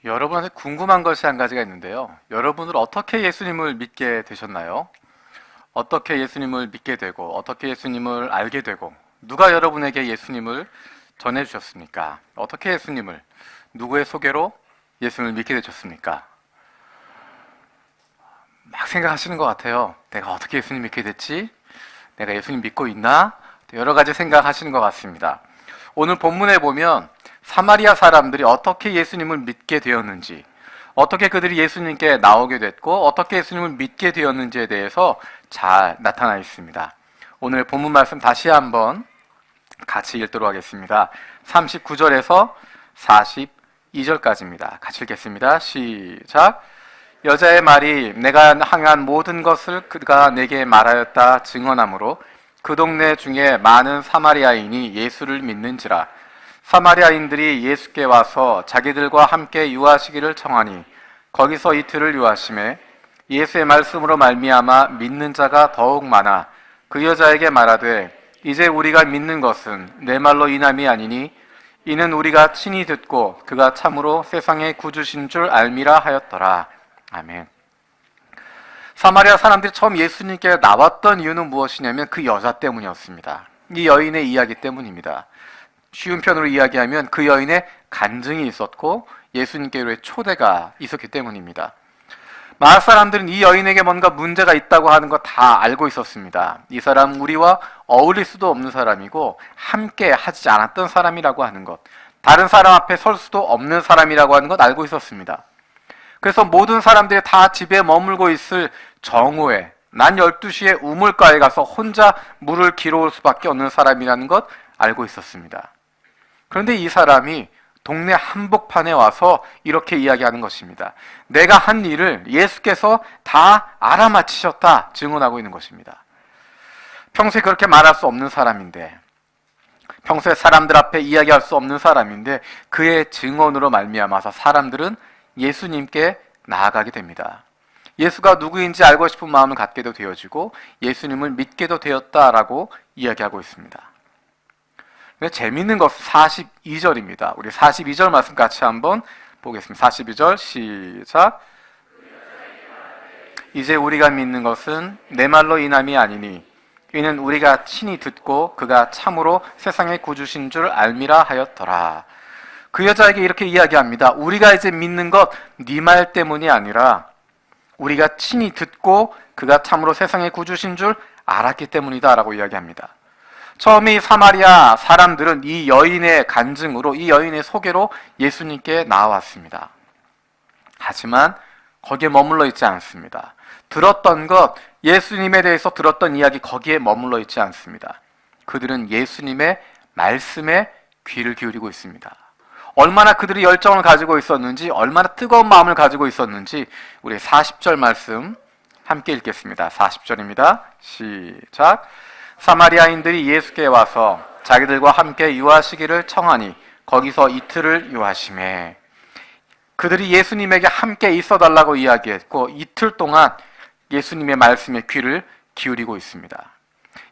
여러분한테 궁금한 것이 한 가지가 있는데요. 여러분은 어떻게 예수님을 믿게 되셨나요? 어떻게 예수님을 믿게 되고, 어떻게 예수님을 알게 되고, 누가 여러분에게 예수님을 전해주셨습니까? 어떻게 예수님을, 누구의 소개로 예수님을 믿게 되셨습니까? 막 생각하시는 것 같아요. 내가 어떻게 예수님 믿게 됐지? 내가 예수님 믿고 있나? 여러 가지 생각하시는 것 같습니다. 오늘 본문에 보면 사마리아 사람들이 어떻게 예수님을 믿게 되었는지, 어떻게 그들이 예수님께 나오게 됐고 어떻게 예수님을 믿게 되었는지에 대해서 잘 나타나 있습니다. 오늘 본문 말씀 다시 한번 같이 읽도록 하겠습니다. 39절에서 42절까지입니다. 같이 읽겠습니다. 시작. 여자의 말이 내가 행한 모든 것을 그가 내게 말하였다 증언하므로 그 동네 중에 많은 사마리아인이 예수를 믿는지라. 사마리아인들이 예수께 와서 자기들과 함께 유하시기를 청하니 거기서 이틀을 유하심에 예수의 말씀으로 말미암아 믿는 자가 더욱 많아 그 여자에게 말하되 이제 우리가 믿는 것은 내 말로 인함이 아니니 이는 우리가 친히 듣고 그가 참으로 세상의 구주신 줄 알미라 하였더라. 아멘. 사마리아 사람들이 처음 예수님께 나왔던 이유는 무엇이냐면 그 여자 때문이었습니다. 이 여인의 이야기 때문입니다. 쉬운 편으로 이야기하면 그 여인의 간증이 있었고 예수님께로의 초대가 있었기 때문입니다. 마을 사람들은 이 여인에게 뭔가 문제가 있다고 하는 거 다 알고 있었습니다. 이 사람 우리와 어울릴 수도 없는 사람이고 함께 하지 않았던 사람이라고 하는 것, 다른 사람 앞에 설 수도 없는 사람이라고 하는 것 알고 있었습니다. 그래서 모든 사람들이 다 집에 머물고 있을 정오에 낮 12시에 우물가에 가서 혼자 물을 길어올 수밖에 없는 사람이라는 것 알고 있었습니다. 그런데 이 사람이 동네 한복판에 와서 이렇게 이야기하는 것입니다. 내가 한 일을 예수께서 다 알아맞히셨다 증언하고 있는 것입니다. 평소에 그렇게 말할 수 없는 사람인데, 평소에 사람들 앞에 이야기할 수 없는 사람인데 그의 증언으로 말미암아서 사람들은 예수님께 나아가게 됩니다. 예수가 누구인지 알고 싶은 마음을 갖게도 되어지고 예수님을 믿게도 되었다라고 이야기하고 있습니다. 근데 재미있는 것은 42절입니다. 우리 42절 말씀 같이 한번 보겠습니다. 42절 시작. 이제 우리가 믿는 것은 내 말로 인함이 아니니 이는 우리가 친히 듣고 그가 참으로 세상의 구주신 줄 알미라 하였더라. 그 여자에게 이렇게 이야기합니다. 우리가 이제 믿는 것 네 말 때문이 아니라 우리가 친히 듣고 그가 참으로 세상의 구주신 줄 알았기 때문이다 라고 이야기합니다. 처음에 이 사마리아 사람들은 이 여인의 간증으로, 이 여인의 소개로 예수님께 나왔습니다. 하지만 거기에 머물러 있지 않습니다. 들었던 것, 예수님에 대해서 들었던 이야기 거기에 머물러 있지 않습니다. 그들은 예수님의 말씀에 귀를 기울이고 있습니다. 얼마나 그들이 열정을 가지고 있었는지, 얼마나 뜨거운 마음을 가지고 있었는지 우리 40절 말씀 함께 읽겠습니다. 40절입니다. 시작. 사마리아인들이 예수께 와서 자기들과 함께 유하시기를 청하니 거기서 이틀을 유하심에, 그들이 예수님에게 함께 있어달라고 이야기했고 이틀 동안 예수님의 말씀에 귀를 기울이고 있습니다.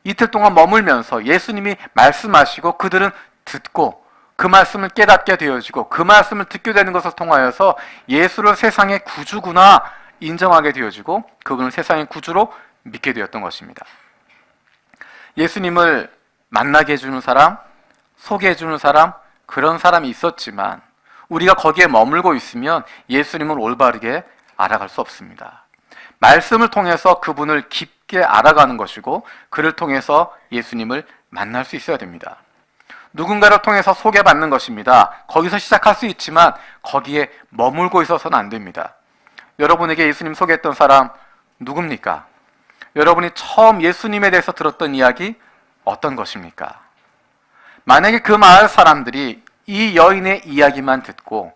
이틀 동안 머물면서 예수님이 말씀하시고 그들은 듣고 그 말씀을 깨닫게 되어지고 그 말씀을 듣게 되는 것을 통하여서 예수를 세상의 구주구나 인정하게 되어지고 그분을 세상의 구주로 믿게 되었던 것입니다. 예수님을 만나게 해주는 사람, 소개해주는 사람, 그런 사람이 있었지만 우리가 거기에 머물고 있으면 예수님을 올바르게 알아갈 수 없습니다. 말씀을 통해서 그분을 깊게 알아가는 것이고 그를 통해서 예수님을 만날 수 있어야 됩니다. 누군가를 통해서 소개받는 것입니다. 거기서 시작할 수 있지만 거기에 머물고 있어서는 안 됩니다. 여러분에게 예수님 소개했던 사람 누굽니까? 여러분이 처음 예수님에 대해서 들었던 이야기 어떤 것입니까? 만약에 그 마을 사람들이 이 여인의 이야기만 듣고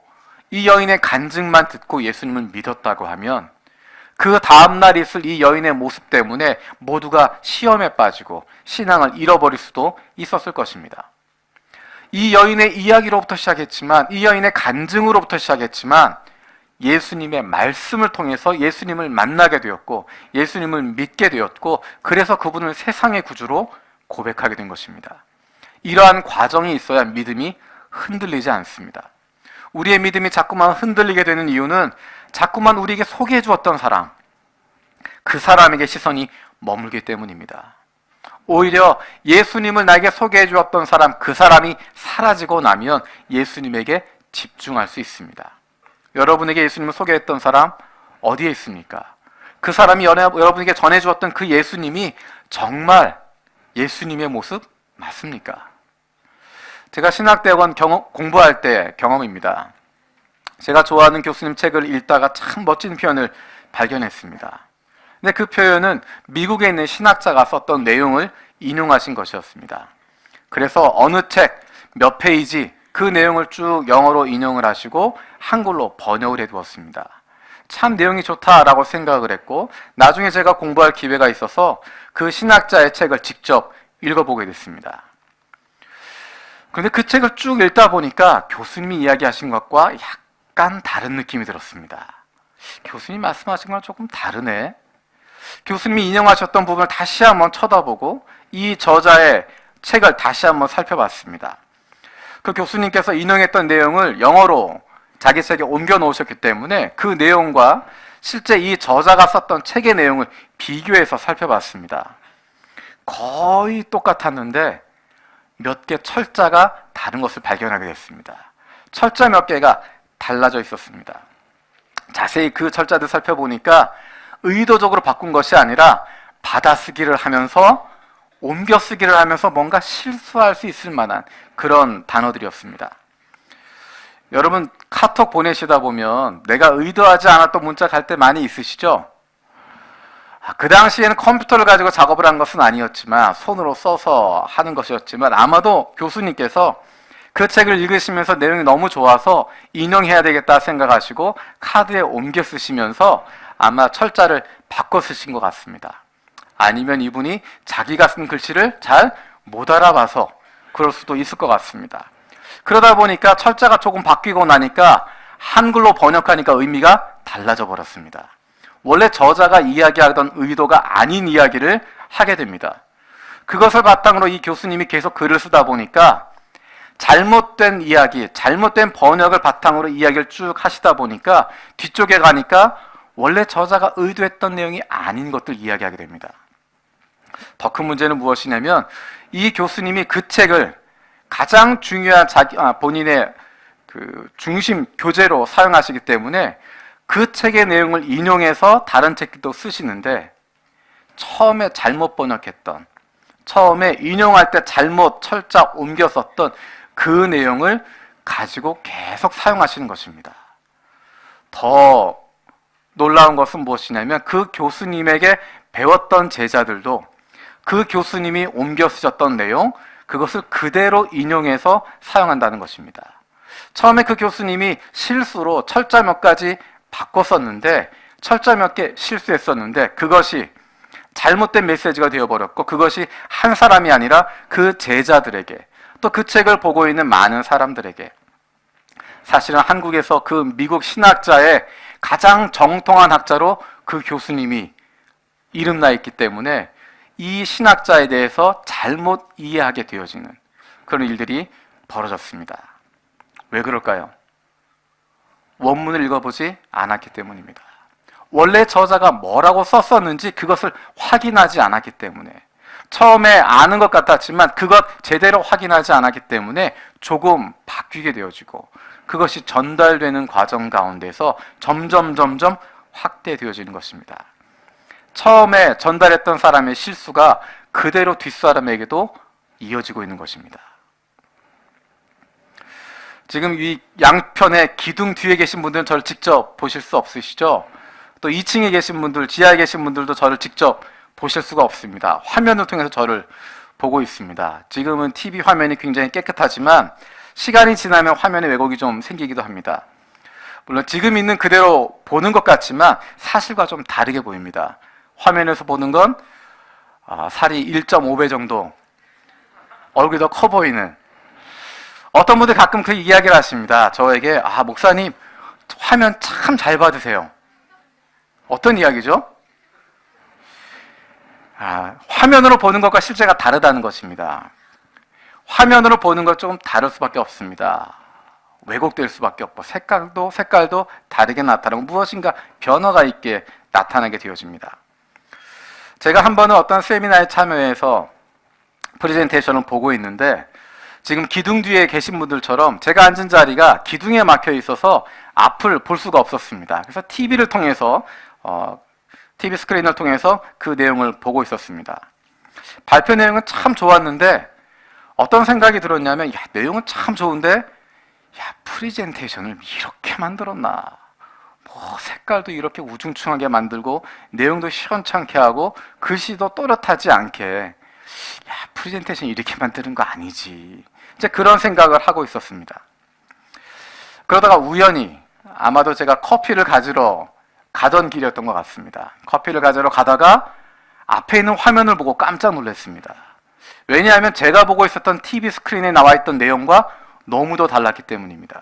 이 여인의 간증만 듣고 예수님을 믿었다고 하면 그 다음날 있을 이 여인의 모습 때문에 모두가 시험에 빠지고 신앙을 잃어버릴 수도 있었을 것입니다. 이 여인의 이야기로부터 시작했지만, 이 여인의 간증으로부터 시작했지만 예수님의 말씀을 통해서 예수님을 만나게 되었고 예수님을 믿게 되었고 그래서 그분을 세상의 구주로 고백하게 된 것입니다. 이러한 과정이 있어야 믿음이 흔들리지 않습니다. 우리의 믿음이 자꾸만 흔들리게 되는 이유는 자꾸만 우리에게 소개해 주었던 사람, 그 사람에게 시선이 머물기 때문입니다. 오히려 예수님을 나에게 소개해 주었던 사람, 그 사람이 사라지고 나면 예수님에게 집중할 수 있습니다. 여러분에게 예수님을 소개했던 사람 어디에 있습니까? 그 사람이 여러분에게 전해 주었던 그 예수님이 정말 예수님의 모습 맞습니까? 제가 신학대학원 공부할 때 경험입니다. 제가 좋아하는 교수님 책을 읽다가 참 멋진 표현을 발견했습니다. 근데 그 표현은 미국에 있는 신학자가 썼던 내용을 인용하신 것이었습니다. 그래서 어느 책, 몇 페이지 그 내용을 쭉 영어로 인용을 하시고 한글로 번역을 해두었습니다. 참 내용이 좋다라고 생각을 했고 나중에 제가 공부할 기회가 있어서 그 신학자의 책을 직접 읽어보게 됐습니다. 그런데 그 책을 쭉 읽다 보니까 교수님이 이야기하신 것과 약간 다른 느낌이 들었습니다. 교수님 말씀하신 건 조금 다르네. 교수님이 인용하셨던 부분을 다시 한번 쳐다보고 이 저자의 책을 다시 한번 살펴봤습니다. 그 교수님께서 인용했던 내용을 영어로 자기 책에 옮겨 놓으셨기 때문에 그 내용과 실제 이 저자가 썼던 책의 내용을 비교해서 살펴봤습니다. 거의 똑같았는데 몇 개 철자가 다른 것을 발견하게 됐습니다. 철자 몇 개가 달라져 있었습니다. 자세히 그 철자들 살펴보니까 의도적으로 바꾼 것이 아니라 받아쓰기를 하면서 옮겨쓰기를 하면서 뭔가 실수할 수 있을 만한 그런 단어들이었습니다. 여러분 카톡 보내시다 보면 내가 의도하지 않았던 문자 갈 때 많이 있으시죠? 그 당시에는 컴퓨터를 가지고 작업을 한 것은 아니었지만 손으로 써서 하는 것이었지만 아마도 교수님께서 그 책을 읽으시면서 내용이 너무 좋아서 인용해야 되겠다 생각하시고 카드에 옮겨 쓰시면서 아마 철자를 바꿔 쓰신 것 같습니다. 아니면 이분이 자기가 쓴 글씨를 잘 못 알아봐서 그럴 수도 있을 것 같습니다. 그러다 보니까 철자가 조금 바뀌고 나니까 한글로 번역하니까 의미가 달라져 버렸습니다. 원래 저자가 이야기하던 의도가 아닌 이야기를 하게 됩니다. 그것을 바탕으로 이 교수님이 계속 글을 쓰다 보니까 잘못된 이야기, 잘못된 번역을 바탕으로 이야기를 쭉 하시다 보니까 뒤쪽에 가니까 원래 저자가 의도했던 내용이 아닌 것들 이야기하게 됩니다. 더 큰 문제는 무엇이냐면 이 교수님이 그 책을 가장 중요한 본인의 그 중심 교재로 사용하시기 때문에 그 책의 내용을 인용해서 다른 책도 쓰시는데 처음에 잘못 번역했던, 처음에 인용할 때 잘못 철자 옮겨 썼던 그 내용을 가지고 계속 사용하시는 것입니다. 더 놀라운 것은 무엇이냐면 그 교수님에게 배웠던 제자들도 그 교수님이 옮겨 쓰셨던 내용, 그것을 그대로 인용해서 사용한다는 것입니다. 처음에 그 교수님이 실수로 철자 몇 가지 바꿔 썼는데, 철자 몇 개 실수했었는데 그것이 잘못된 메시지가 되어버렸고 그것이 한 사람이 아니라 그 제자들에게 또 그 책을 보고 있는 많은 사람들에게, 사실은 한국에서 그 미국 신학자의 가장 정통한 학자로 그 교수님이 이름나 있기 때문에 이 신학자에 대해서 잘못 이해하게 되어지는 그런 일들이 벌어졌습니다. 왜 그럴까요? 원문을 읽어보지 않았기 때문입니다. 원래 저자가 뭐라고 썼었는지 그것을 확인하지 않았기 때문에, 처음에 아는 것 같았지만 그것 제대로 확인하지 않았기 때문에 조금 바뀌게 되어지고 그것이 전달되는 과정 가운데서 점점 확대되어지는 것입니다. 처음에 전달했던 사람의 실수가 그대로 뒷사람에게도 이어지고 있는 것입니다. 지금 이 양편의 기둥 뒤에 계신 분들은 저를 직접 보실 수 없으시죠? 또 2층에 계신 분들, 지하에 계신 분들도 저를 직접 보실 수가 없습니다. 화면을 통해서 저를 보고 있습니다. 지금은 TV 화면이 굉장히 깨끗하지만 시간이 지나면 화면에 왜곡이 좀 생기기도 합니다. 물론 지금 있는 그대로 보는 것 같지만 사실과 좀 다르게 보입니다. 화면에서 보는 건 살이 1.5배 정도, 얼굴이 더 커 보이는. 어떤 분들 가끔 그 이야기를 하십니다. 저에게 목사님 화면 참 잘 받으세요. 어떤 이야기죠? 화면으로 보는 것과 실제가 다르다는 것입니다. 화면으로 보는 것 조금 다를 수밖에 없습니다. 왜곡될 수밖에 없고 색깔도 다르게 나타나고 무엇인가 변화가 있게 나타나게 되어집니다. 제가 한 번은 어떤 세미나에 참여해서 프레젠테이션을 보고 있는데 지금 기둥 뒤에 계신 분들처럼 제가 앉은 자리가 기둥에 막혀 있어서 앞을 볼 수가 없었습니다. 그래서 TV를 통해서 TV 스크린을 통해서 그 내용을 보고 있었습니다. 발표 내용은 참 좋았는데 어떤 생각이 들었냐면 야, 내용은 참 좋은데 야, 프레젠테이션을 이렇게 만들었나? 뭐 색깔도 이렇게 우중충하게 만들고 내용도 시원찮게 하고 글씨도 또렷하지 않게 야, 프레젠테이션 이렇게 만드는 거 아니지. 이제 그런 생각을 하고 있었습니다. 그러다가 우연히 아마도 제가 커피를 가지러 가던 길이었던 것 같습니다. 커피를 가지러 가다가 앞에 있는 화면을 보고 깜짝 놀랐습니다. 왜냐하면 제가 보고 있었던 TV 스크린에 나와 있던 내용과 너무도 달랐기 때문입니다.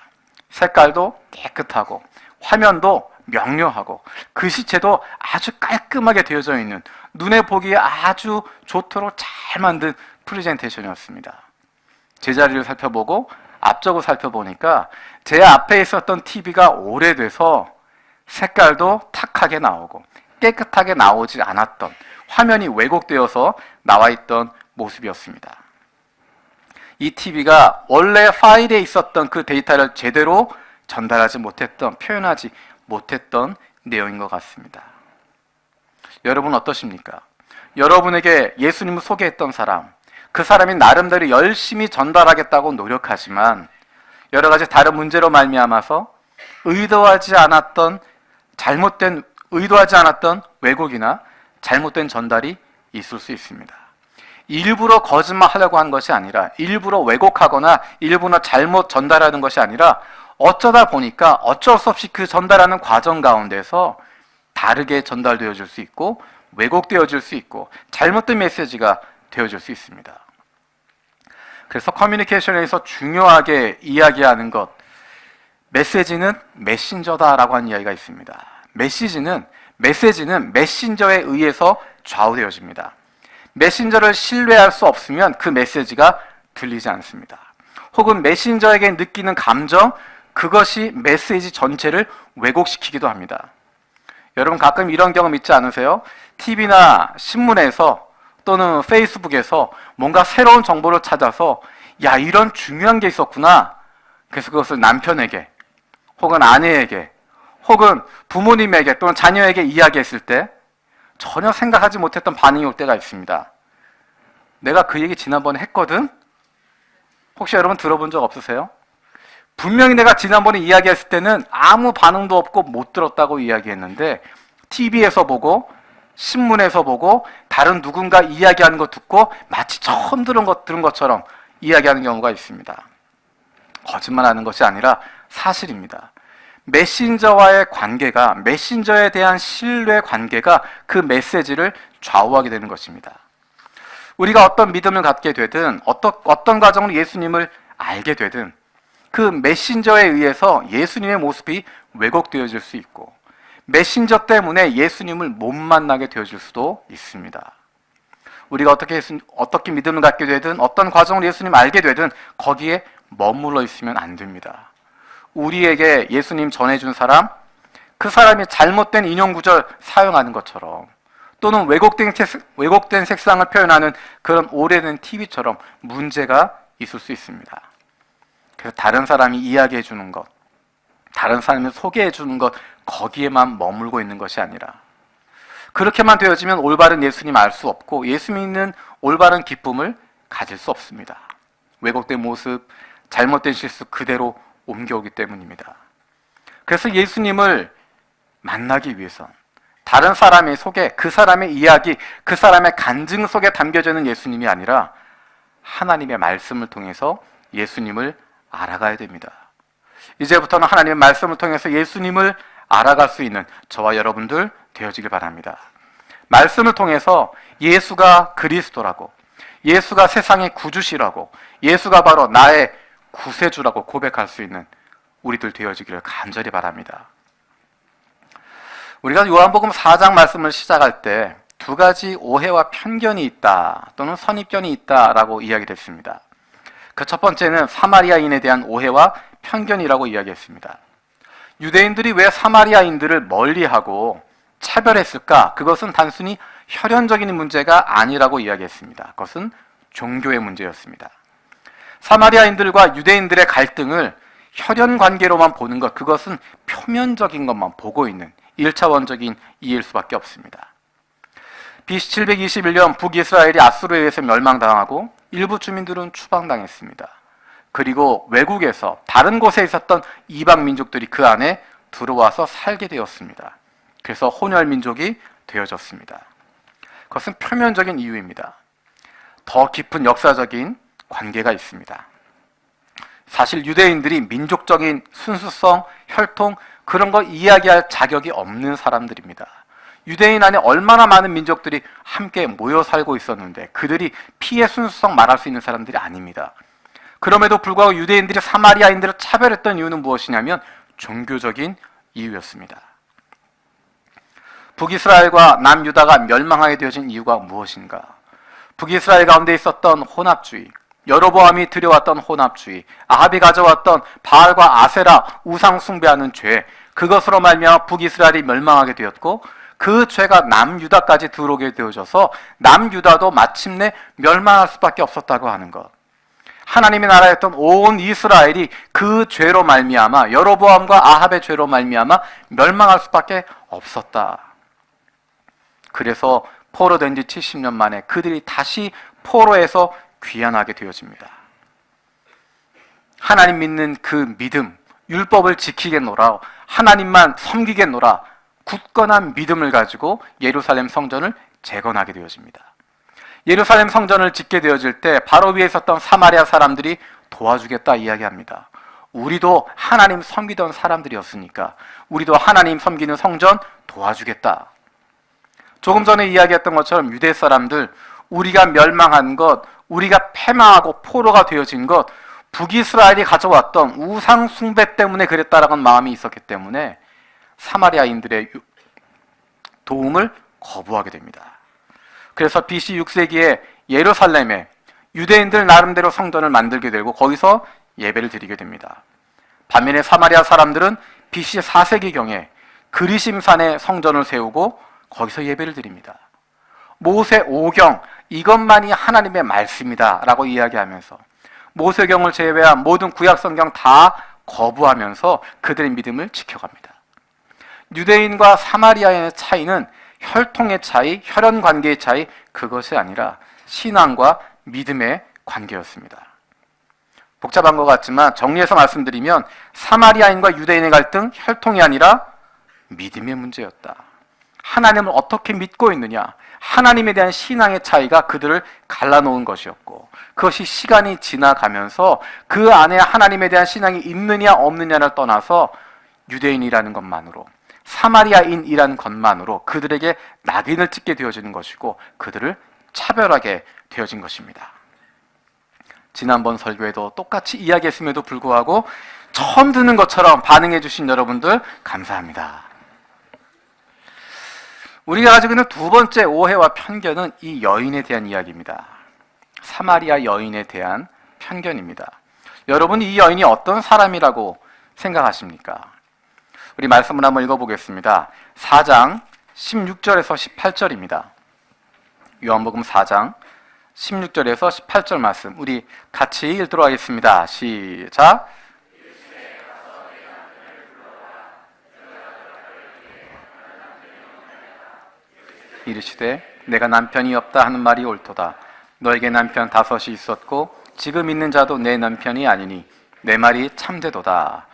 색깔도 깨끗하고 화면도 명료하고 글씨체도 아주 깔끔하게 되어져 있는 눈에 보기에 아주 좋도록 잘 만든 프레젠테이션이었습니다. 제 자리를 살펴보고 앞쪽을 살펴보니까 제 앞에 있었던 TV가 오래돼서 색깔도 탁하게 나오고 깨끗하게 나오지 않았던 화면이 왜곡되어서 나와 있던 모습이었습니다. 이 TV가 원래 파일에 있었던 그 데이터를 제대로 전달하지 못했던, 표현하지 못했던 내용인 것 같습니다. 여러분 어떠십니까? 여러분에게 예수님을 소개했던 사람, 그 사람이 나름대로 열심히 전달하겠다고 노력하지만 여러 가지 다른 문제로 말미암아서 의도하지 않았던 왜곡이나 잘못된 전달이 있을 수 있습니다. 일부러 거짓말하려고 한 것이 아니라 일부러 왜곡하거나 일부러 잘못 전달하는 것이 아니라 어쩌다 보니까 어쩔 수 없이 그 전달하는 과정 가운데서 다르게 전달되어질 수 있고 왜곡되어질 수 있고 잘못된 메시지가 되어질 수 있습니다. 그래서 커뮤니케이션에서 중요하게 이야기하는 것, 메시지는 메신저다라고 하는 이야기가 있습니다. 메시지는 메신저에 의해서 좌우되어집니다. 메신저를 신뢰할 수 없으면 그 메시지가 들리지 않습니다. 혹은 메신저에게 느끼는 감정, 그것이 메시지 전체를 왜곡시키기도 합니다. 여러분 가끔 이런 경험 있지 않으세요? TV나 신문에서 또는 페이스북에서 뭔가 새로운 정보를 찾아서 야, 이런 중요한 게 있었구나. 그래서 그것을 남편에게 혹은 아내에게 혹은 부모님에게 또는 자녀에게 이야기했을 때 전혀 생각하지 못했던 반응이 올 때가 있습니다. 내가 그 얘기 지난번에 했거든? 혹시 여러분 들어본 적 없으세요? 분명히 내가 지난번에 이야기했을 때는 아무 반응도 없고 못 들었다고 이야기했는데 TV에서 보고 신문에서 보고 다른 누군가 이야기하는 거 듣고 마치 처음 들은 것처럼 이야기하는 경우가 있습니다. 거짓말하는 것이 아니라 사실입니다. 메신저와의 관계가, 메신저에 대한 신뢰 관계가 그 메시지를 좌우하게 되는 것입니다. 우리가 어떤 믿음을 갖게 되든 어떤 과정으로 예수님을 알게 되든 그 메신저에 의해서 예수님의 모습이 왜곡되어질 수 있고 메신저 때문에 예수님을 못 만나게 되어질 수도 있습니다. 우리가 어떻게 믿음을 갖게 되든 어떤 과정으로 예수님을 알게 되든 거기에 머물러 있으면 안 됩니다. 우리에게 예수님 전해준 사람, 그 사람이 잘못된 인용구절 사용하는 것처럼 또는 왜곡된 색상을 표현하는 그런 오래된 TV처럼 문제가 있을 수 있습니다. 그래서 다른 사람이 이야기해 주는 것, 다른 사람이 소개해 주는 것, 거기에만 머물고 있는 것이 아니라 그렇게만 되어지면 올바른 예수님 알 수 없고 예수 믿는 올바른 기쁨을 가질 수 없습니다. 왜곡된 모습, 잘못된 실수 그대로 옮겨오기 때문입니다. 그래서 예수님을 만나기 위해선 다른 사람의 소개, 그 사람의 이야기, 그 사람의 간증 속에 담겨져 있는 예수님이 아니라 하나님의 말씀을 통해서 예수님을 알아가야 됩니다. 이제부터는 하나님의 말씀을 통해서 예수님을 알아갈 수 있는 저와 여러분들 되어지길 바랍니다. 말씀을 통해서 예수가 그리스도라고, 예수가 세상의 구주시라고, 예수가 바로 나의 구세주라고 고백할 수 있는 우리들 되어지기를 간절히 바랍니다. 우리가 요한복음 4장 말씀을 시작할 때 두 가지 오해와 편견이 있다 또는 선입견이 있다라고 이야기됐습니다. 그 첫 번째는 사마리아인에 대한 오해와 편견이라고 이야기했습니다. 유대인들이 왜 사마리아인들을 멀리하고 차별했을까? 그것은 단순히 혈연적인 문제가 아니라고 이야기했습니다. 그것은 종교의 문제였습니다. 사마리아인들과 유대인들의 갈등을 혈연 관계로만 보는 것, 그것은 표면적인 것만 보고 있는 1차원적인 이해일 수밖에 없습니다. BC 721년 북이스라엘이 아수르에 의해서 멸망당하고 일부 주민들은 추방당했습니다. 그리고 외국에서 다른 곳에 있었던 이방 민족들이 그 안에 들어와서 살게 되었습니다. 그래서 혼혈민족이 되어졌습니다. 그것은 표면적인 이유입니다. 더 깊은 역사적인 관계가 있습니다. 사실 유대인들이 민족적인 순수성, 혈통 그런 거 이야기할 자격이 없는 사람들입니다. 유대인 안에 얼마나 많은 민족들이 함께 모여 살고 있었는데 그들이 피의 순수성 말할 수 있는 사람들이 아닙니다. 그럼에도 불구하고 유대인들이 사마리아인들을 차별했던 이유는 무엇이냐면 종교적인 이유였습니다. 북이스라엘과 남유다가 멸망하게 되어진 이유가 무엇인가? 북이스라엘 가운데 있었던 혼합주의, 여로보암이 들여왔던 혼합주의, 아합이 가져왔던 바알과 아세라 우상 숭배하는 죄, 그것으로 말미암아 북이스라엘이 멸망하게 되었고 그 죄가 남유다까지 들어오게 되어져서 남유다도 마침내 멸망할 수밖에 없었다고 하는 것. 하나님의 나라였던 온 이스라엘이 그 죄로 말미암아 여로보암과 아합의 죄로 말미암아 멸망할 수밖에 없었다. 그래서 포로된 지 70년 만에 그들이 다시 포로에서 귀환하게 되어집니다. 하나님 믿는 그 믿음, 율법을 지키겠노라, 하나님만 섬기겠노라, 굳건한 믿음을 가지고 예루살렘 성전을 재건하게 되어집니다. 예루살렘 성전을 짓게 되어질 때 바로 위에 있었던 사마리아 사람들이 도와주겠다 이야기합니다. 우리도 하나님 섬기던 사람들이었으니까 우리도 하나님 섬기는 성전 도와주겠다. 조금 전에 이야기했던 것처럼 유대 사람들, 우리가 멸망한 것, 우리가 패망하고 포로가 되어진 것, 북이스라엘이 가져왔던 우상 숭배 때문에 그랬다라는 마음이 있었기 때문에 사마리아인들의 도움을 거부하게 됩니다. 그래서 BC 6세기에 예루살렘에 유대인들 나름대로 성전을 만들게 되고 거기서 예배를 드리게 됩니다. 반면에 사마리아 사람들은 BC 4세기경에 그리심산에 성전을 세우고 거기서 예배를 드립니다. 모세 오경, 이것만이 하나님의 말씀이다 라고 이야기하면서 모세경을 제외한 모든 구약성경 다 거부하면서 그들의 믿음을 지켜갑니다. 유대인과 사마리아인의 차이는 혈통의 차이, 혈연 관계의 차이, 그것이 아니라 신앙과 믿음의 관계였습니다. 복잡한 것 같지만 정리해서 말씀드리면 사마리아인과 유대인의 갈등, 혈통이 아니라 믿음의 문제였다. 하나님을 어떻게 믿고 있느냐, 하나님에 대한 신앙의 차이가 그들을 갈라놓은 것이었고 그것이 시간이 지나가면서 그 안에 하나님에 대한 신앙이 있느냐 없느냐를 떠나서 유대인이라는 것만으로, 사마리아인이라는 것만으로 그들에게 낙인을 찍게 되어지는 것이고 그들을 차별하게 되어진 것입니다. 지난번 설교에도 똑같이 이야기했음에도 불구하고 처음 듣는 것처럼 반응해 주신 여러분들 감사합니다. 우리가 가지고 있는 두 번째 오해와 편견은 이 여인에 대한 이야기입니다. 사마리아 여인에 대한 편견입니다. 여러분, 이 여인이 어떤 사람이라고 생각하십니까? 우리 말씀을 한번 읽어보겠습니다. 4장 16절에서 18절입니다. 요한복음 4장 16절에서 18절 말씀 우리 같이 읽도록 하겠습니다. 시작. 이르시되 내가 남편이 없다 하는 말이 옳도다. 너에게 남편 5이 있었고 지금 있는 자도 내 남편이 아니니 내 말이 참되도다.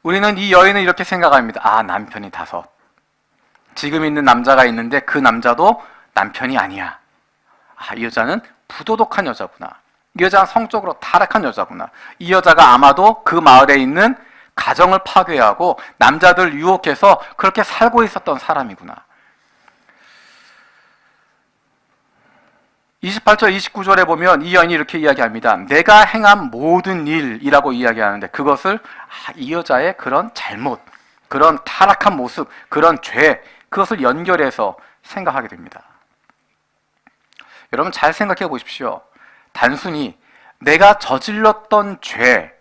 우리는 이 여인을 이렇게 생각합니다. 아, 남편이 5. 지금 있는 남자가 있는데 그 남자도 남편이 아니야. 아, 이 여자는 부도덕한 여자구나. 이 여자는 성적으로 타락한 여자구나. 이 여자가 아마도 그 마을에 있는 가정을 파괴하고 남자들 유혹해서 그렇게 살고 있었던 사람이구나. 28절, 29절에 보면 이 여인이 이렇게 이야기합니다. 내가 행한 모든 일이라고 이야기하는데 그것을 이 여자의 그런 잘못, 그런 타락한 모습, 그런 죄, 그것을 연결해서 생각하게 됩니다. 여러분 잘 생각해 보십시오. 단순히 내가 저질렀던 죄,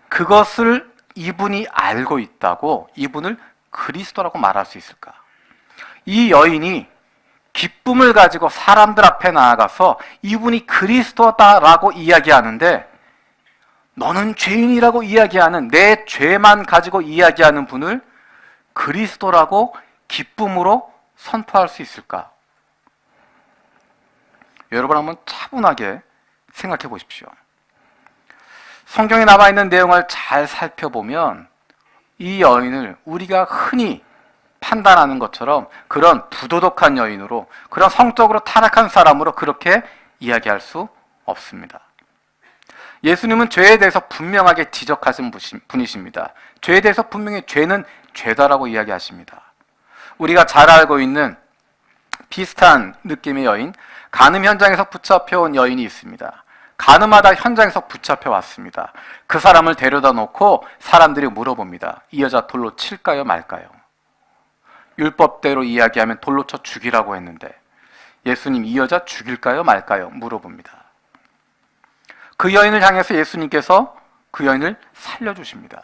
그것을 이분이 알고 있다고 이분을 그리스도라고 말할 수 있을까? 이 여인이 기쁨을 가지고 사람들 앞에 나아가서 이분이 그리스도다라고 이야기하는데, 너는 죄인이라고 이야기하는, 내 죄만 가지고 이야기하는 분을 그리스도라고 기쁨으로 선포할 수 있을까? 여러분 한번 차분하게 생각해 보십시오. 성경에 나와 있는 내용을 잘 살펴보면 이 여인을 우리가 흔히 판단하는 것처럼 그런 부도덕한 여인으로, 그런 성적으로 타락한 사람으로 그렇게 이야기할 수 없습니다. 예수님은 죄에 대해서 분명하게 지적하신 분이십니다. 죄에 대해서 분명히 죄는 죄다라고 이야기하십니다. 우리가 잘 알고 있는 비슷한 느낌의 여인, 간음 현장에서 붙잡혀온 여인이 있습니다. 간음하다 현장에서 붙잡혀 왔습니다. 그 사람을 데려다 놓고 사람들이 물어봅니다. 이 여자 돌로 칠까요 말까요? 율법대로 이야기하면 돌로 쳐 죽이라고 했는데 예수님 이 여자 죽일까요 말까요? 물어봅니다. 그 여인을 향해서 예수님께서 그 여인을 살려주십니다.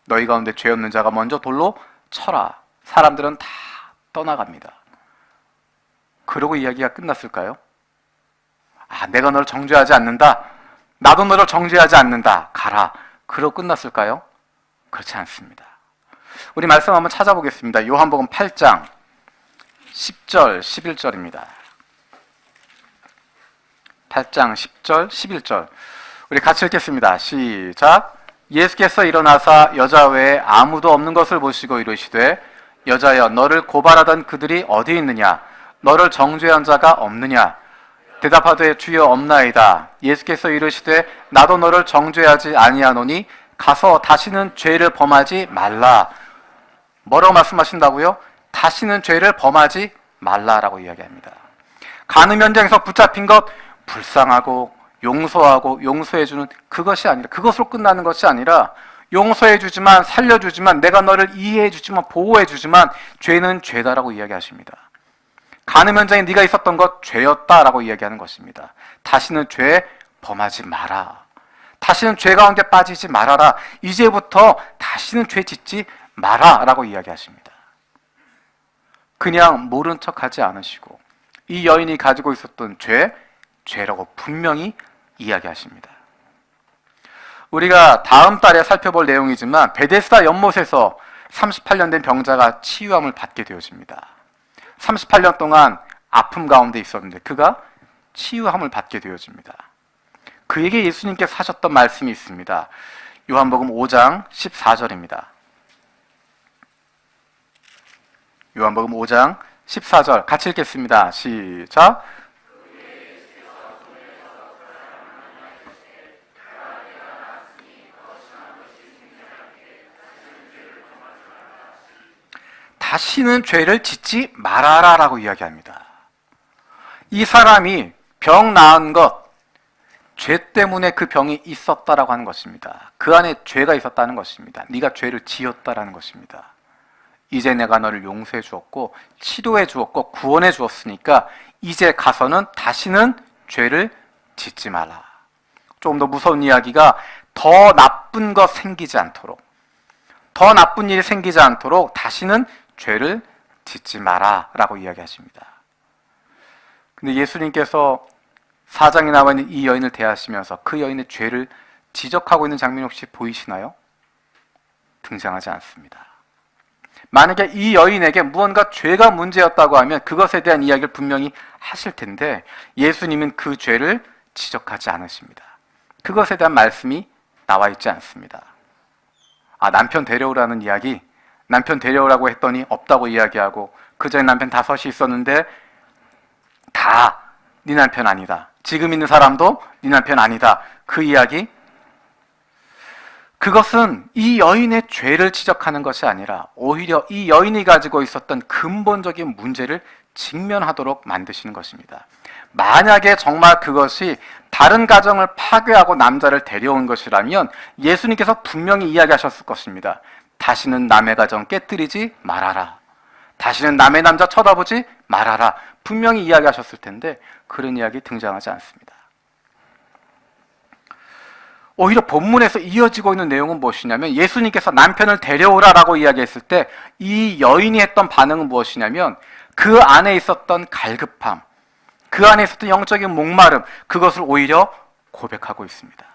너희 가운데 죄 없는 자가 먼저 돌로 쳐라. 사람들은 다 떠나갑니다. 그러고 이야기가 끝났을까요? 아, 내가 너를 정죄하지 않는다. 나도 너를 정죄하지 않는다. 가라. 그러고 끝났을까요? 그렇지 않습니다. 우리 말씀 한번 찾아보겠습니다. 요한복음 8장 10절, 11절입니다. 8장 10절, 11절. 우리 같이 읽겠습니다. 시작. 예수께서 일어나사 여자 외에 아무도 없는 것을 보시고 이르시되 여자여 너를 고발하던 그들이 어디 있느냐? 너를 정죄한 자가 없느냐? 대답하되 주여 없나이다. 예수께서 이르시되 나도 너를 정죄하지 아니하노니 가서 다시는 죄를 범하지 말라. 뭐라고 말씀하신다고요? 다시는 죄를 범하지 말라라고 이야기합니다. 간음 현장에서 붙잡힌 것 불쌍하고 용서하고 용서해주는 그것이 아니라, 그것으로 끝나는 것이 아니라 용서해주지만 살려주지만 내가 너를 이해해주지만 보호해주지만 죄는 죄다라고 이야기하십니다. 간음 현장에 네가 있었던 것 죄였다라고 이야기하는 것입니다. 다시는 죄 범하지 마라. 다시는 죄 가운데 빠지지 말아라. 이제부터 다시는 죄 짓지 마라라고 이야기하십니다. 그냥 모른 척하지 않으시고 이 여인이 가지고 있었던 죄라고 분명히 이야기하십니다. 우리가 다음 달에 살펴볼 내용이지만 베데스다 연못에서 38년 된 병자가 치유함을 받게 되어집니다. 38년 동안 아픔 가운데 있었는데 그가 치유함을 받게 되어집니다. 그에게 예수님께서 하셨던 말씀이 있습니다. 요한복음 5장 14절입니다. 요한복음 5장 14절 같이 읽겠습니다. 시작. 다시는 죄를 짓지 말아라 라고 이야기합니다. 이 사람이 병 나은 것, 죄 때문에 그 병이 있었다라고 하는 것입니다. 그 안에 죄가 있었다는 것입니다. 네가 죄를 지었다라는 것입니다. 이제 내가 너를 용서해 주었고 치료해 주었고 구원해 주었으니까 이제 가서는 다시는 죄를 짓지 말라. 조금 더 무서운 이야기가 더 나쁜 것 생기지 않도록, 더 나쁜 일이 생기지 않도록 다시는 죄를 짓지 마라 라고 이야기하십니다. 근데 예수님께서 4장에 나와 있는 이 여인을 대하시면서 그 여인의 죄를 지적하고 있는 장면이 혹시 보이시나요? 등장하지 않습니다. 만약에 이 여인에게 무언가 죄가 문제였다고 하면 그것에 대한 이야기를 분명히 하실 텐데 예수님은 그 죄를 지적하지 않으십니다. 그것에 대한 말씀이 나와 있지 않습니다. 아, 남편 데려오라는 이야기, 남편 데려오라고 했더니 없다고 이야기하고 그 전에 남편 5이 있었는데 다 네 남편 아니다. 지금 있는 사람도 네 남편 아니다. 그 이야기, 그것은 이 여인의 죄를 지적하는 것이 아니라 오히려 이 여인이 가지고 있었던 근본적인 문제를 직면하도록 만드시는 것입니다. 만약에 정말 그것이 다른 가정을 파괴하고 남자를 데려온 것이라면 예수님께서 분명히 이야기하셨을 것입니다. 다시는 남의 가정 깨뜨리지 말아라. 다시는 남의 남자 쳐다보지 말아라. 분명히 이야기하셨을 텐데 그런 이야기 등장하지 않습니다. 오히려 본문에서 이어지고 있는 내용은 무엇이냐면 예수님께서 남편을 데려오라라고 이야기했을 때 이 여인이 했던 반응은 무엇이냐면 그 안에 있었던 갈급함, 그 안에 있었던 영적인 목마름, 그것을 오히려 고백하고 있습니다.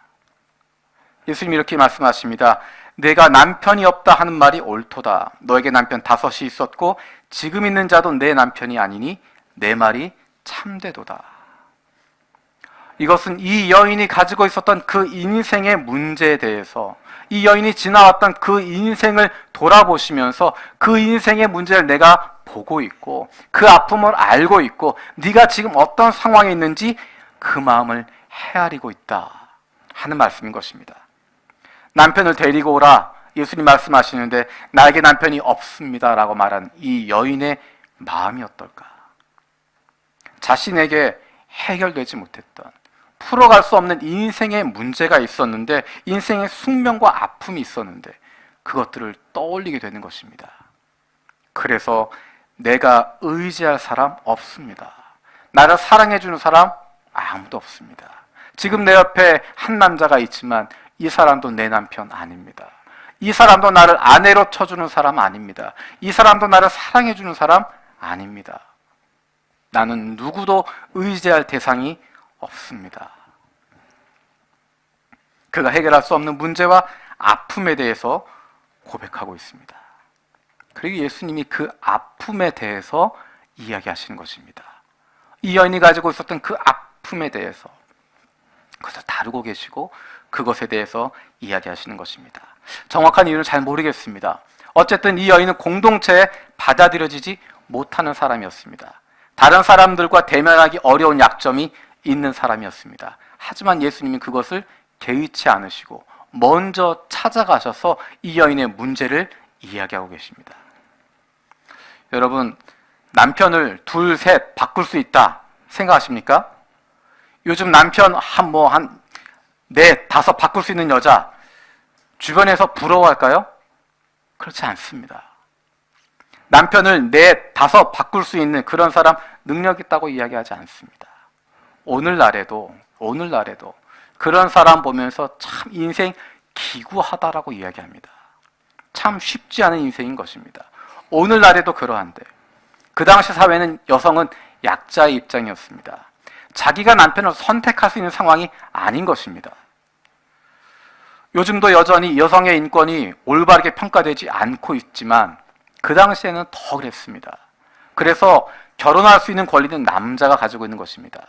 예수님이 이렇게 말씀하십니다. 내가 남편이 없다 하는 말이 옳도다. 너에게 남편 5이 있었고 지금 있는 자도 내 남편이 아니니 내 말이 참되도다. 이것은 이 여인이 가지고 있었던 그 인생의 문제에 대해서, 이 여인이 지나왔던 그 인생을 돌아보시면서 그 인생의 문제를 내가 보고 있고 그 아픔을 알고 있고 네가 지금 어떤 상황에 있는지 그 마음을 헤아리고 있다 하는 말씀인 것입니다. 남편을 데리고 오라 예수님 말씀하시는데 나에게 남편이 없습니다 라고 말한 이 여인의 마음이 어떨까? 자신에게 해결되지 못했던, 풀어갈 수 없는 인생의 문제가 있었는데, 인생의 숙명과 아픔이 있었는데 그것들을 떠올리게 되는 것입니다. 그래서 내가 의지할 사람 없습니다. 나를 사랑해주는 사람 아무도 없습니다. 지금 내 옆에 한 남자가 있지만 이 사람도 내 남편 아닙니다. 이 사람도 나를 아내로 쳐주는 사람 아닙니다. 이 사람도 나를 사랑해주는 사람 아닙니다. 나는 누구도 의지할 대상이 없습니다. 그가 해결할 수 없는 문제와 아픔에 대해서 고백하고 있습니다. 그리고 예수님이 그 아픔에 대해서 이야기하시는 것입니다. 이 여인이 가지고 있었던 그 아픔에 대해서 그것을 다루고 계시고 그것에 대해서 이야기하시는 것입니다. 정확한 이유는 잘 모르겠습니다. 어쨌든 이 여인은 공동체에 받아들여지지 못하는 사람이었습니다. 다른 사람들과 대면하기 어려운 약점이 있는 사람이었습니다. 하지만 예수님이 그것을 개의치 않으시고 먼저 찾아가셔서 이 여인의 문제를 이야기하고 계십니다. 여러분, 남편을 둘, 셋 바꿀 수 있다 생각하십니까? 요즘 남편 한 넷, 5 바꿀 수 있는 여자 주변에서 부러워할까요? 그렇지 않습니다. 남편을 넷, 5 바꿀 수 있는 그런 사람 능력 있다고 이야기하지 않습니다. 오늘날에도 그런 사람 보면서 참 인생 기구하다라고 이야기합니다. 참 쉽지 않은 인생인 것입니다. 오늘날에도 그러한데 그 당시 사회는 여성은 약자의 입장이었습니다. 자기가 남편을 선택할 수 있는 상황이 아닌 것입니다. 요즘도 여전히 여성의 인권이 올바르게 평가되지 않고 있지만 그 당시에는 더 그랬습니다. 그래서 결혼할 수 있는 권리는 남자가 가지고 있는 것입니다.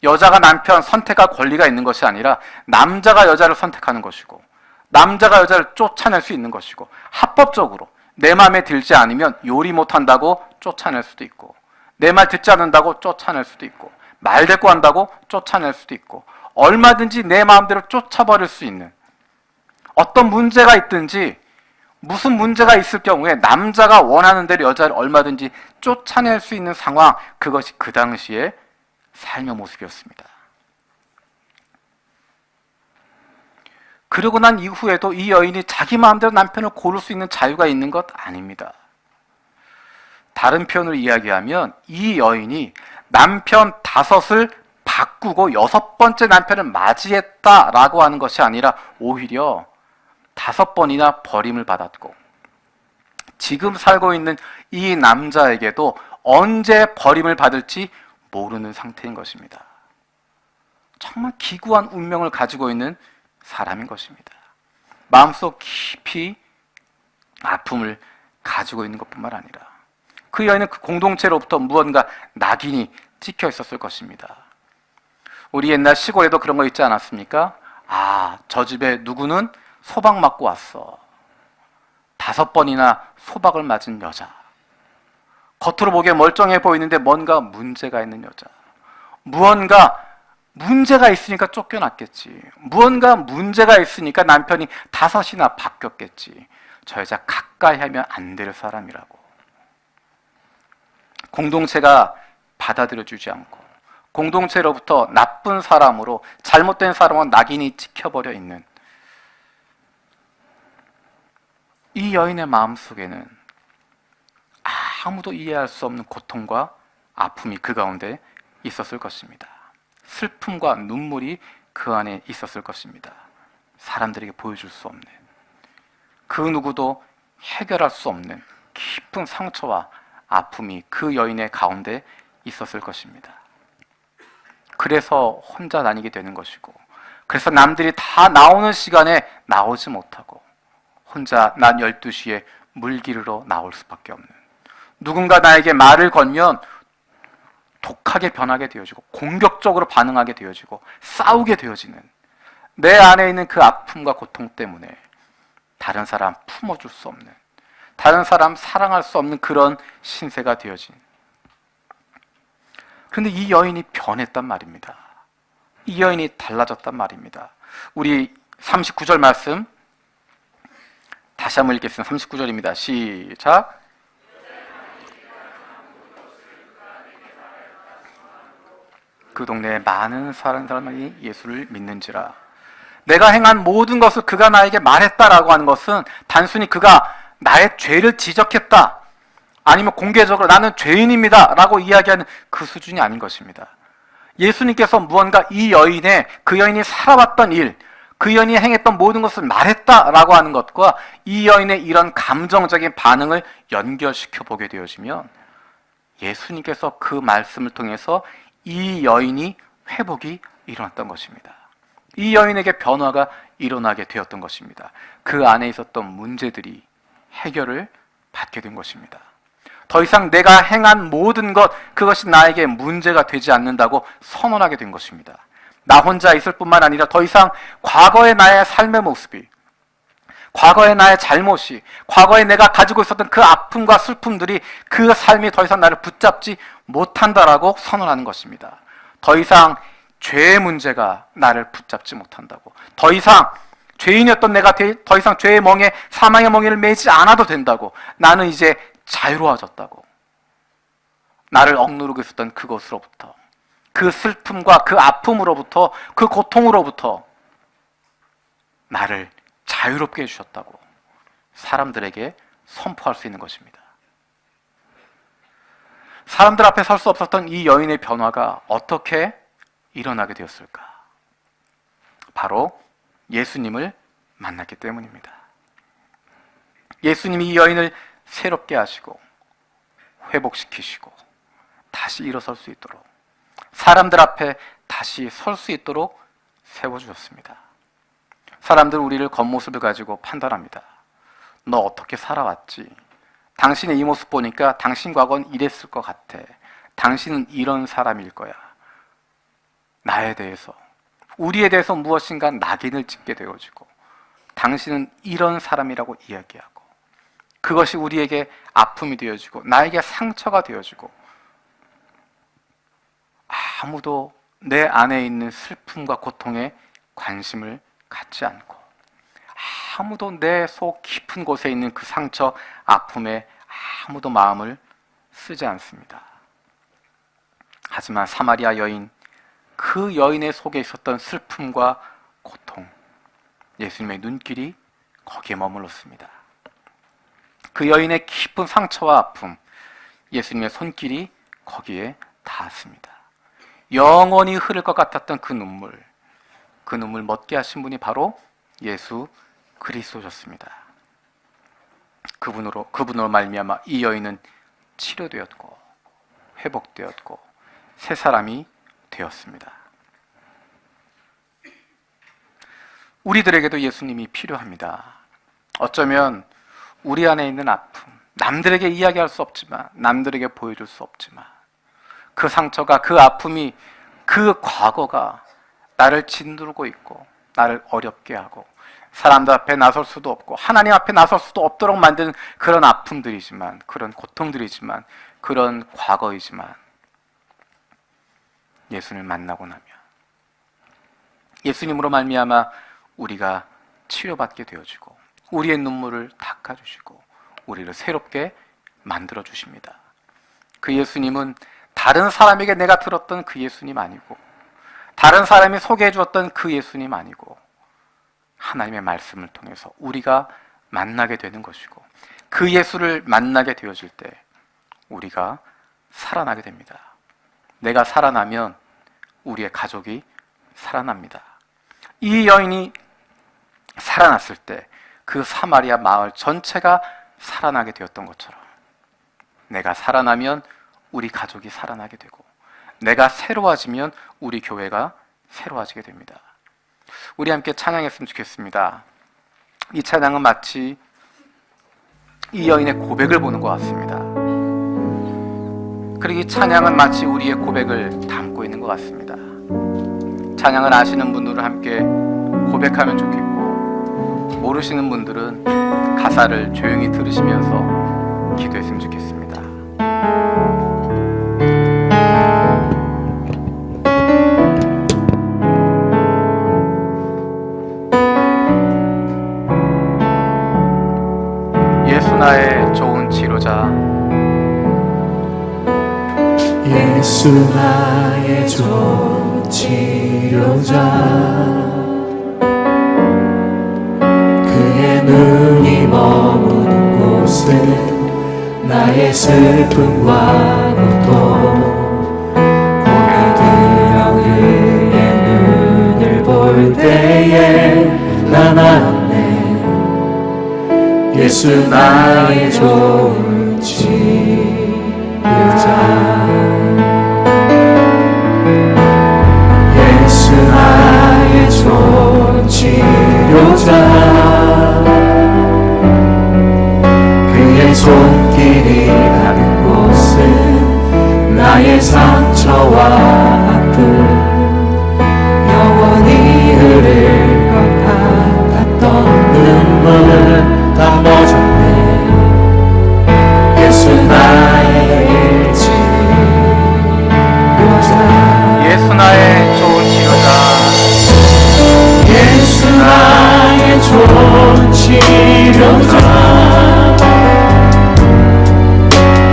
여자가 남편 선택할 권리가 있는 것이 아니라 남자가 여자를 선택하는 것이고 남자가 여자를 쫓아낼 수 있는 것이고 합법적으로 내 마음에 들지 않으면 요리 못한다고 쫓아낼 수도 있고 내 말 듣지 않는다고 쫓아낼 수도 있고 말대꾸 한다고 쫓아낼 수도 있고 얼마든지 내 마음대로 쫓아버릴 수 있는 어떤 문제가 있든지 무슨 문제가 있을 경우에 남자가 원하는 대로 여자를 얼마든지 쫓아낼 수 있는 상황, 그것이 그 당시의 삶의 모습이었습니다. 그러고 난 이후에도 이 여인이 자기 마음대로 남편을 고를 수 있는 자유가 있는 것 아닙니다. 다른 표현으로 이야기하면 이 여인이 남편 5을 바꾸고 6번째 남편을 맞이했다라고 하는 것이 아니라 오히려 5번이나 버림을 받았고 지금 살고 있는 이 남자에게도 언제 버림을 받을지 모르는 상태인 것입니다. 정말 기구한 운명을 가지고 있는 사람인 것입니다. 마음속 깊이 아픔을 가지고 있는 것뿐만 아니라 그 여인은 그 공동체로부터 무언가 낙인이 찍혀 있었을 것입니다. 우리 옛날 시골에도 그런 거 있지 않았습니까? 아, 저 집에 누구는 소박 맞고 왔어. 5번이나 소박을 맞은 여자. 겉으로 보기에 멀쩡해 보이는데 뭔가 문제가 있는 여자. 무언가 문제가 있으니까 쫓겨났겠지. 무언가 문제가 있으니까 남편이 5이나 바뀌었겠지. 저 여자 가까이 하면 안 될 사람이라고. 공동체가 받아들여주지 않고 공동체로부터 나쁜 사람으로 잘못된 사람으로 낙인이 찍혀버려 있는 이 여인의 마음속에는 아무도 이해할 수 없는 고통과 아픔이 그 가운데 있었을 것입니다. 슬픔과 눈물이 그 안에 있었을 것입니다. 사람들에게 보여줄 수 없는, 그 누구도 해결할 수 없는 깊은 상처와 아픔이 그 여인의 가운데 있었을 것입니다. 그래서 혼자 다니게 되는 것이고, 그래서 남들이 다 나오는 시간에 나오지 못하고 혼자 낮 12시에 물기르러 나올 수밖에 없는, 누군가 나에게 말을 걸면 독하게 변하게 되어지고 공격적으로 반응하게 되어지고 싸우게 되어지는, 내 안에 있는 그 아픔과 고통 때문에 다른 사람 품어줄 수 없는, 다른 사람 사랑할 수 없는 그런 신세가 되어진. 그런데 이 여인이 변했단 말입니다. 이 여인이 달라졌단 말입니다. 우리 39절 말씀 다시 한번 읽겠습니다. 39절입니다. 시작. 그 동네에 많은 사람들이 예수를 믿는지라. 내가 행한 모든 것을 그가 나에게 말했다라고 하는 것은 단순히 그가 나의 죄를 지적했다, 아니면 공개적으로 나는 죄인입니다 라고 이야기하는 그 수준이 아닌 것입니다. 예수님께서 무언가 그 여인이 살아왔던 일, 그 여인이 행했던 모든 것을 말했다라고 하는 것과 이 여인의 이런 감정적인 반응을 연결시켜 보게 되어지면 예수님께서 그 말씀을 통해서 이 여인이 회복이 일어났던 것입니다. 이 여인에게 변화가 일어나게 되었던 것입니다. 그 안에 있었던 문제들이 해결을 받게 된 것입니다. 더 이상 내가 행한 모든 것, 그것이 나에게 문제가 되지 않는다고 선언하게 된 것입니다. 나 혼자 있을 뿐만 아니라 더 이상 과거의 나의 삶의 모습이, 과거의 나의 잘못이, 과거에 내가 가지고 있었던 그 아픔과 슬픔들이, 그 삶이 더 이상 나를 붙잡지 못한다라고 선언하는 것입니다. 더 이상 죄의 문제가 나를 붙잡지 못한다고, 더 이상 죄인이었던 내가 더 이상 죄의 멍에, 사망의 멍에를 매지 않아도 된다고, 나는 이제 자유로워졌다고, 나를 억누르고 있었던 그것으로부터, 그 슬픔과 그 아픔으로부터, 그 고통으로부터 나를 자유롭게 해주셨다고 사람들에게 선포할 수 있는 것입니다. 사람들 앞에 설 수 없었던 이 여인의 변화가 어떻게 일어나게 되었을까? 바로 예수님을 만났기 때문입니다. 예수님이 이 여인을 새롭게 하시고 회복시키시고 다시 일어설 수 있도록, 사람들 앞에 다시 설 수 있도록 세워주셨습니다. 사람들 우리를 겉모습을 가지고 판단합니다. 너 어떻게 살아왔지? 당신의 이 모습 보니까 당신 과거는 이랬을 것 같아. 당신은 이런 사람일 거야. 나에 대해서, 우리에 대해서 무엇인가 낙인을 찍게 되어지고, 당신은 이런 사람이라고 이야기하고, 그것이 우리에게 아픔이 되어지고 나에게 상처가 되어지고, 아무도 내 안에 있는 슬픔과 고통에 관심을 갖지 않고, 아무도 내 속 깊은 곳에 있는 그 상처, 아픔에 아무도 마음을 쓰지 않습니다. 하지만 사마리아 여인, 그 여인의 속에 있었던 슬픔과 고통, 예수님의 눈길이 거기에 머물렀습니다. 그 여인의 깊은 상처와 아픔, 예수님의 손길이 거기에 닿았습니다. 영원히 흐를 것 같았던 그 눈물 멎게 하신 분이 바로 예수 그리스도셨습니다. 그분으로 말미암아 이 여인은 치료되었고 회복되었고 새 사람이 되었습니다. 우리들에게도 예수님이 필요합니다. 어쩌면 우리 안에 있는 아픔, 남들에게 이야기할 수 없지만, 남들에게 보여줄 수 없지만, 그 상처가, 그 아픔이, 그 과거가 나를 짓누르고 있고 나를 어렵게 하고 사람들 앞에 나설 수도 없고 하나님 앞에 나설 수도 없도록 만드는 그런 아픔들이지만, 그런 고통들이지만, 그런 과거이지만, 예수님을 만나고 나면, 예수님으로 말미암아 우리가 치료받게 되어지고 우리의 눈물을 닦아주시고 우리를 새롭게 만들어 주십니다. 그 예수님은 다른 사람에게 내가 들었던 그 예수님 아니고, 다른 사람이 소개해 주었던 그 예수님 아니고, 하나님의 말씀을 통해서 우리가 만나게 되는 것이고, 그 예수를 만나게 되어질 때 우리가 살아나게 됩니다. 내가 살아나면 우리의 가족이 살아납니다. 이 여인이 살아났을 때 그 사마리아 마을 전체가 살아나게 되었던 것처럼 내가 살아나면 우리 가족이 살아나게 되고 내가 새로워지면 우리 교회가 새로워지게 됩니다. 우리 함께 찬양했으면 좋겠습니다. 이 찬양은 마치 이 여인의 고백을 보는 것 같습니다. 그리고 이 찬양은 마치 우리의 고백을 담고 있는 것 같습니다. 찬양을 아시는 분들은 함께 고백하면 좋겠고 모르시는 분들은 가사를 조용히 들으시면서 기도했으면 좋겠습니다. 예수 나의 좋은 치료자, 예수 나의 좋은 치료자, 그의 눈이 머무는 곳은 나의 슬픔과 고통, 고개 들어 그의 눈을 볼 때에 난 알았네. 예수 나의 좋은 치료자, 예수 나의 좋은 치료자, 그의 손길이 닿은 곳은 나의 상처와 아픔 영원히 흐를 것 같았던 눈물을 다 멎었네. 예수 나의 치료자, 예수 나의 좋은 치료자, 예수 나의 좋은 치료자,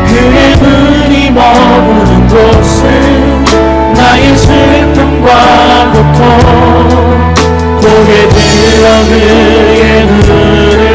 그의 눈이 머무는 곳은 나의 슬픔과 고통, 고개 들어 그의 눈을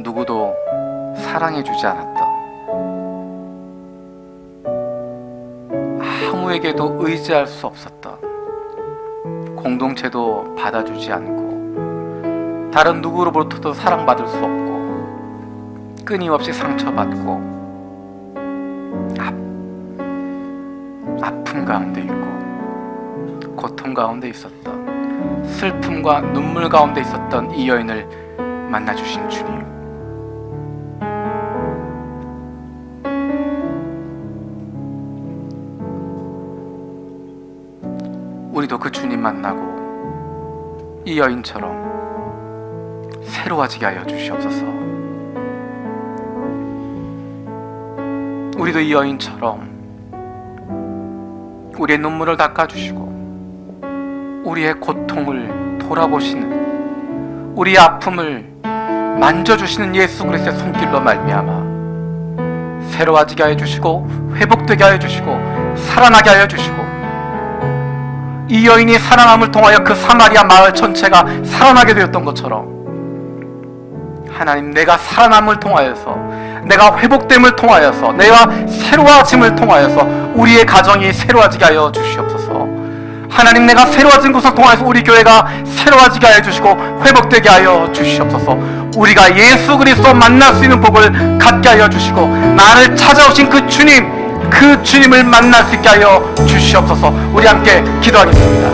누구도 사랑해주지 않았던, 아무에게도 의지할 수 없었던, 공동체도 받아주지 않고 다른 누구로부터도 사랑받을 수 없고 끊임없이 상처받고 아픔 가운데 있고 고통 가운데 있었던, 슬픔과 눈물 가운데 있었던 이 여인을 만나주신 주님, 우리도 그 주님 만나고 이 여인처럼 새로워지게 하여 주시옵소서. 우리도 이 여인처럼 우리의 눈물을 닦아주시고 우리의 고통을 돌아보시는, 우리의 아픔을 만져주시는 예수 그리스도의 손길로 말미암아 새로워지게 하여 주시고 회복되게 하여 주시고 살아나게 하여 주시고, 이 여인이 살아남을 통하여 그 사마리아 마을 전체가 살아나게 되었던 것처럼 하나님, 내가 살아남을 통하여서, 내가 회복됨을 통하여서, 내가 새로워짐을 통하여서 우리의 가정이 새로워지게 하여 주시옵소서. 하나님, 내가 새로워진 것을 통하여서 우리 교회가 새로워지게 하여 주시고 회복되게 하여 주시옵소서. 우리가 예수 그리스도 만날 수 있는 복을 갖게 하여 주시고 나를 찾아오신 그 주님, 그 주님을 만날 수 있게 하여 주시옵소서. 우리 함께 기도하겠습니다.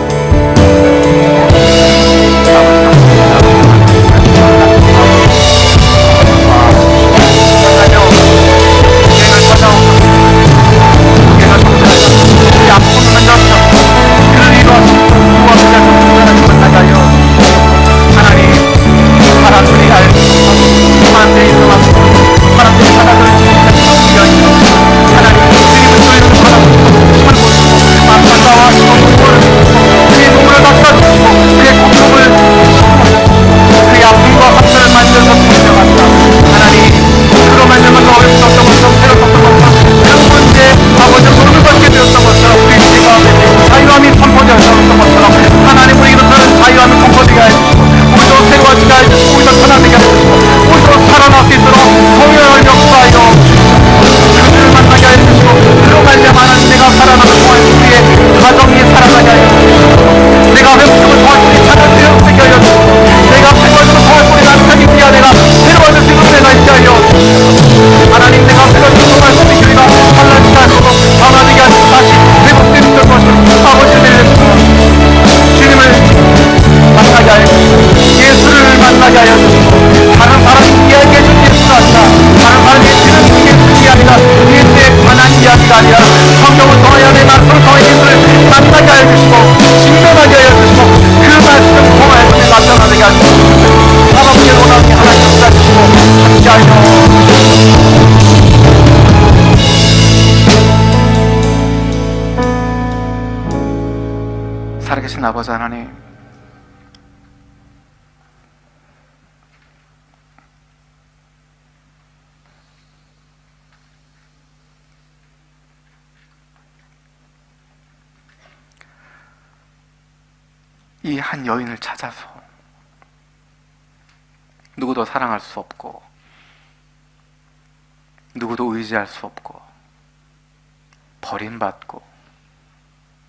살아계신 아버지 하나님, 이 한 여인을 찾아서 누구도 사랑할 수 없고 누구도 의지할 수 없고 버림받고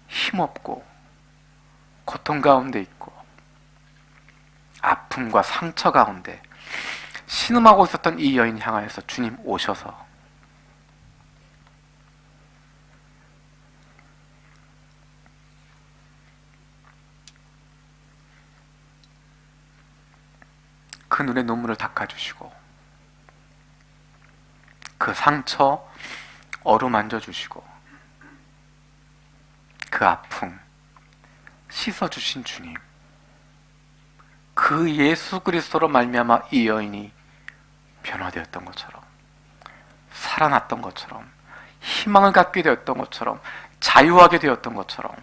힘없고 고통 가운데 있고 아픔과 상처 가운데 신음하고 있었던 이 여인 향하여서 주님 오셔서 그 눈의 눈물을 닦아주시고 그 상처 어루만져 주시고 그 아픔 씻어주신 주님, 그 예수 그리스도로 말미암아 이 여인이 변화되었던 것처럼, 살아났던 것처럼, 희망을 갖게 되었던 것처럼, 자유하게 되었던 것처럼,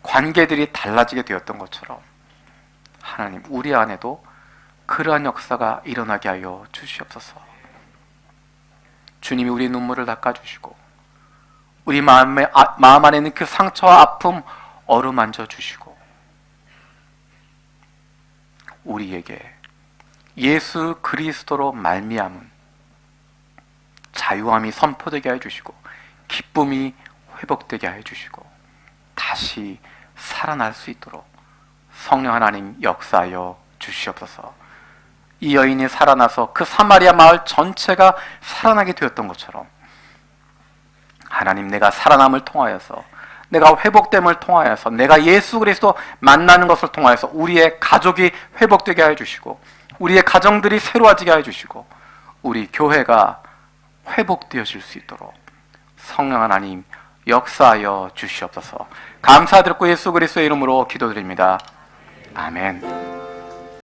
관계들이 달라지게 되었던 것처럼, 하나님, 우리 안에도 그러한 역사가 일어나게 하여 주시옵소서. 주님이 우리 눈물을 닦아주시고 우리 마음 안에 있는 그 상처와 아픔 어루만져 주시고 우리에게 예수 그리스도로 말미암은 자유함이 선포되게 해주시고 기쁨이 회복되게 해주시고 다시 살아날 수 있도록 성령 하나님 역사하여 주시옵소서. 이 여인이 살아나서 그 사마리아 마을 전체가 살아나게 되었던 것처럼 하나님, 내가 살아남을 통하여서, 내가 회복됨을 통하여서, 내가 예수 그리스도 만나는 것을 통하여서 우리의 가족이 회복되게 해주시고 우리의 가정들이 새로워지게 해주시고 우리 교회가 회복되어질 수 있도록 성령 하나님 역사하여 주시옵소서. 감사드리고 예수 그리스도의 이름으로 기도드립니다. 아멘.